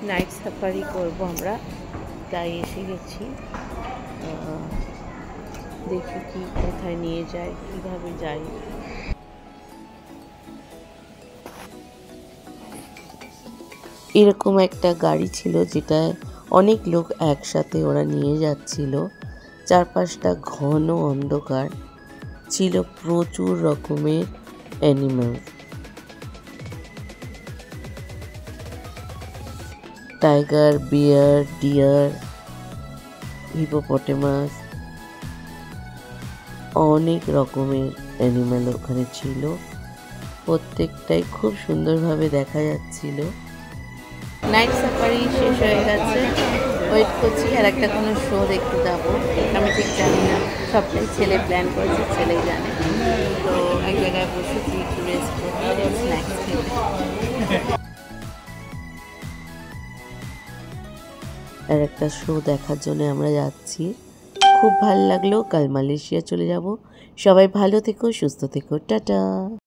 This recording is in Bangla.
নাইট সাফারি করব আমরা, তাই এসে গেছি। দেখি কি কোথায় নিয়ে যায়, কিভাবে যাই। এরকম একটা গাড়ি ছিল যেটায় অনেক লোক একসাথে ওরা নিয়ে যাচ্ছিল। চারপাশটা ঘন অন্ধকার, ছিল প্রচুর রকমের অ্যানিমেল, টাইগার, বিয়ার, ডিয়ার, হিপোপটেমাস, অনেক রকমের অ্যানিমেল ওখানে ছিল। প্রত্যেকটাই খুব সুন্দরভাবে দেখা যাচ্ছিল। নাইট সাফারি শেষ হয়ে গেছে, ওয়েট করছি আর একটা কোনো শো দেখতে যাবো, আমি ঠিক জানি না, সবটাই ছেলে প্ল্যান করেছে, ছেলেই জানে। তো এক জায়গায় বসেছি একটু রেস্ট করতে, স্ন্যাক্স খেতে। আর একটা শো দেখার জন্য আমরা যাচ্ছি, খুব ভালো লাগলো। কাল মালয়েশিয়া চলে যাব। সবাই ভালো থেকো, সুস্থ থেকো, টাটা।